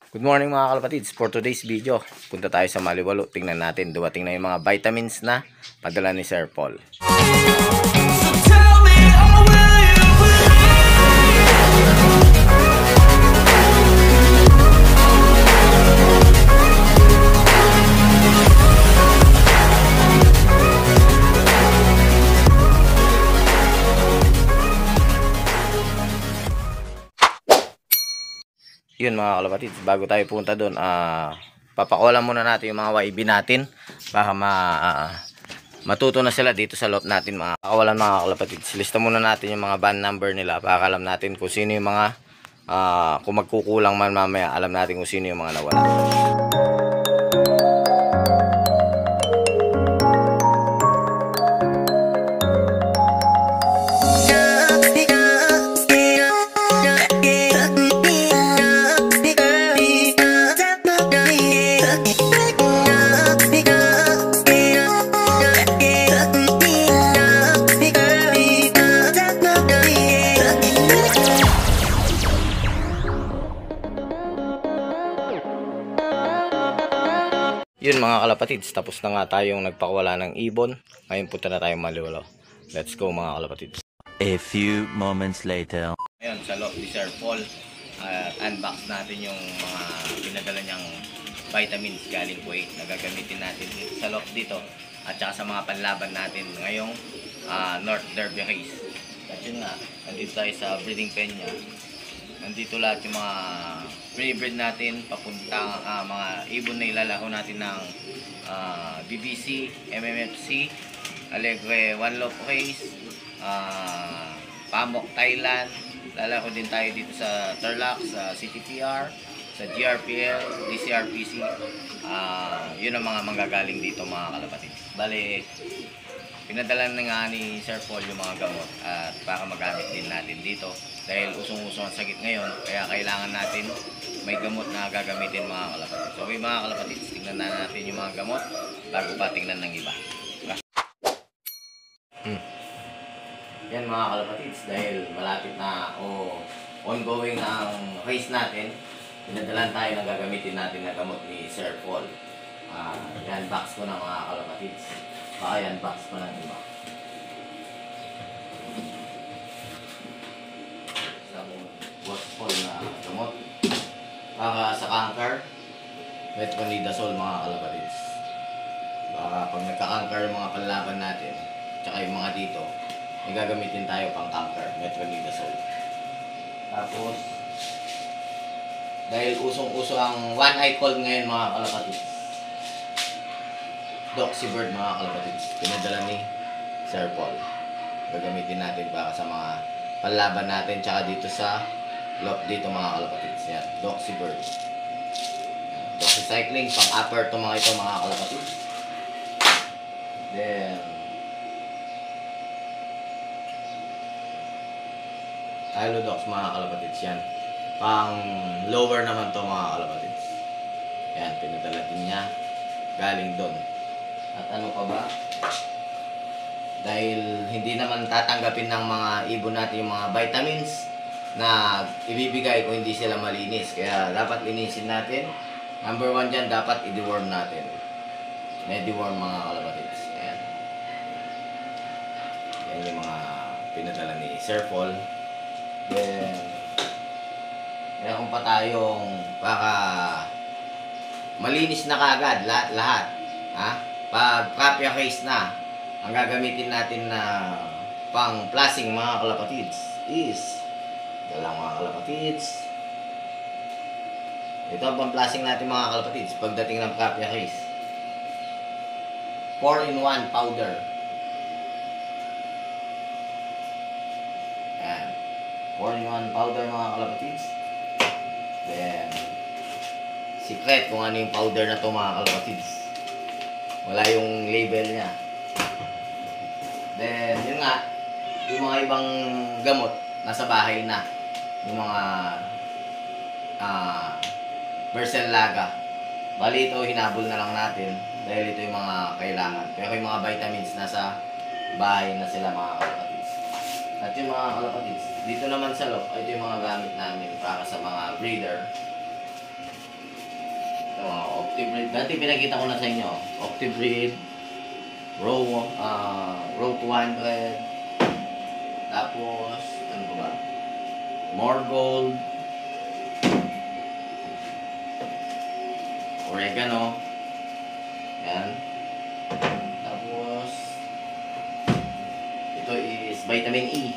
Good morning mga kalapatids. For today's video, punta tayo sa Maliwalo. Tingnan natin, dumating na yung mga vitamins na padala ni Sir Paul. Yun mga kalapatids, bago tayo punta doon, papakulan muna natin yung mga YB natin baka matuto na sila dito sa loob natin mga pakawalan mga kalapatids. Lista muna natin yung mga van number nila para alam natin kung sino yung mga kung magkukulang man mamaya, alam natin kung sino yung mga nawala. Yun mga kalapatids, tapos na nga tayong nagpakawala ng ibon. Ngayon punta na tayong Maliwalo. Let's go mga kalapatids. A few moments later. Ngayon sa loob ni Sir Paul, unbox natin yung mga pinadala niyang vitamins galing Kuwait na gagamitin natin sa loob dito at saka sa mga panlaban natin ngayong North Derby Race. At yun nga, nandito tayo sa breeding pen niya. Nandito lahat yung mga pre-breed natin, papunta mga ibon na ilalako natin ng BBC, MMFC, Alegre One Love Race, Pamok Thailand. Lalako din tayo dito sa Tarlac, sa CTPR, sa GRPL, DCRPC. Yun ang mga manggagaling dito mga kalapatid. Bale, pinadala na nga ni Sir Paul yung mga gamot at para magamit din natin dito dahil usong-usong ang sakit ngayon, kaya kailangan natin may gamot na gagamitin mga kalapatids. So okay mga kalapatids, tingnan na natin yung mga gamot bago pa tingnan ng iba. Yan mga kalapatids, dahil malapit na o ongoing ang race natin, pinadalan tayo na gagamitin natin na gamot ni Sir Paul. Yan, box ko na mga kalapatids. Baka yan, box pa ng iba. Paul na gamot para sa cancer, metronidazole mga kalapatids. Baka pag nagka-cancer yung mga panlaban natin tsaka yung mga dito, may gagamitin tayo pang cancer, metronidazole. Tapos dahil usong-uso ang one-eye cold ngayon mga kalapatids, Doxybird mga kalapatids, pinadala ni Sir Paul. Gagamitin natin para sa mga panlaban natin tsaka dito sa dito mga kalapatids. Yan, Doxybird. Doxycycline, pang upper to mga ito mga kalapatids. Then Tylodox mga kalapatids. Yan, pang lower naman to mga kalapatids. Yan, pinadala din niya galing doon. At ano pa ba? Dahil hindi naman tatanggapin ng mga ibon natin yung mga vitamins na ibibigay kung hindi sila malinis. Kaya dapat linisin natin. Number 1 dyan, dapat i-deworm natin. Mediworm mga kalapatids. Ayan. Yan yung mga pinadala ni Sir Paul. Then meron pa tayong baka malinis na kagad lahat. Pag rapia case na, ang gagamitin natin na pang plasing mga kalapatids is dalang mga kalapatids. Ito ang pang-plasing natin mga kalapatids pagdating ng rapia case. 4-in-1 powder. Ayan. 4-in-1 powder mga kalapatids. Then secret kung ano yung powder na to mga kalapatids. Wala yung label niya. Then yun nga, yung mga ibang gamot nasa bahay na. Yung mga Bercelaga. Bali ito hinabol na lang natin dahil ito yung mga kailangan. Pero yung mga vitamins nasa bahay na sila mga kalapatids. At yung mga kalapatids, dito naman sa loob, ito yung mga gamit namin para sa mga breeder. Ito mga Optibreed. Dati pinakita ko na sa inyo. Optibreed. Row 200. Tapos, ano ba? More Gold. Oregano. Yan. Tapos, ito is vitamin E.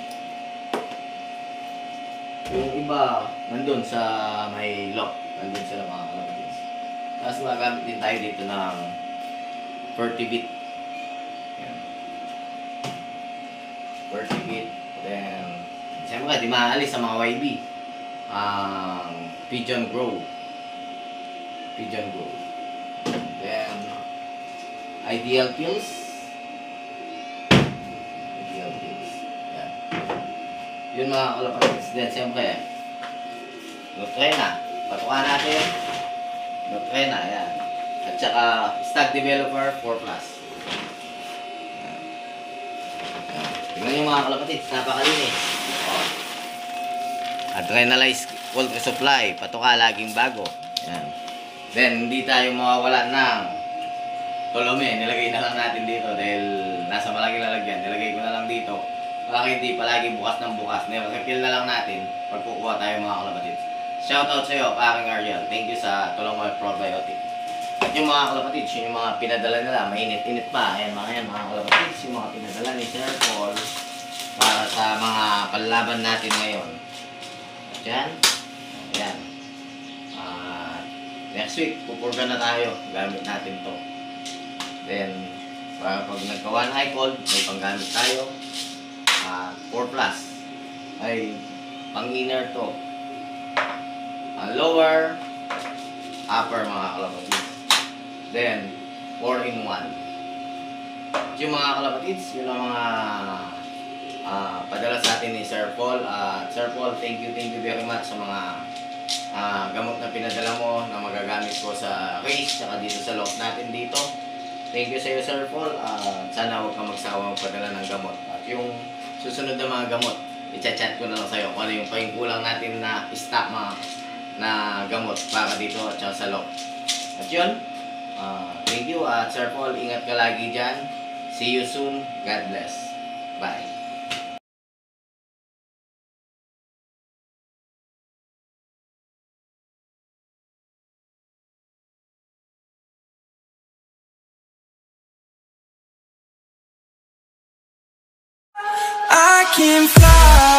Yung iba, nandun sa may lock. Nandun sila mga kalapatid. Tapos magamit din tayo dito ng Fertibit. Yan. Fertibit. Then, siyempre, di maalis sa mga YB. Pigeon Grow. Pigeon Grow. Then, Ideal Pills. Ideal Pills. Yan. Yun mga kalapatids. Then, siyempre, Nutrena. Patukan natin. Nutrena, yan. At saka, Stock Developer 4+. Yan. Tingnan nyo mga kalapatids. Napakalinis. Oh. Adrenalize Poultry Supply. Patuka, laging bago. Yan. Then, hindi tayo mawawala ng Tolome. Nilagay na lang natin dito dahil nasa malaking lalagyan. Nilagay ko na lang dito. Para hindi palagi bukas ng bukas. Refill na lang natin pag kukuha tayo mga kalapatids. Shoutout sa iyo, aking Ariel. Thank you sa Tolome Probiotic. At yung mga kalapatids, yung mga pinadala nila, mainit-init pa. Ayan mga kalapatids, yung mga pinadala ni Sir Paul para sa mga panlaban natin ngayon. At yan. Ayan. Next week, pupurga na tayo. Gamit natin to. Then, para pag nagka-one eye cold, may panggamit tayo. 4+. Ay, pang-inner to. Lower, upper mga kalapatids. Then, 4-in-1. Yung mga kalapatids, yun ang mga padala sa atin ni Sir Paul. Sir Paul, thank you very much sa mga gamot na pinadala mo na magagamit ko sa race saka dito sa loft natin dito. Thank you sa iyo, Sir Paul. Sana huwag ka magsawang padala ng gamot. At yung susunod na mga gamot, i-chat ko na lang sa iyo kung ano yung kulang natin na stock mga na gamot para dito at saka sa loft. At yun, thank you at Sir Paul, ingat ka lagi dyan. See you soon. God bless. Bye. I can fly.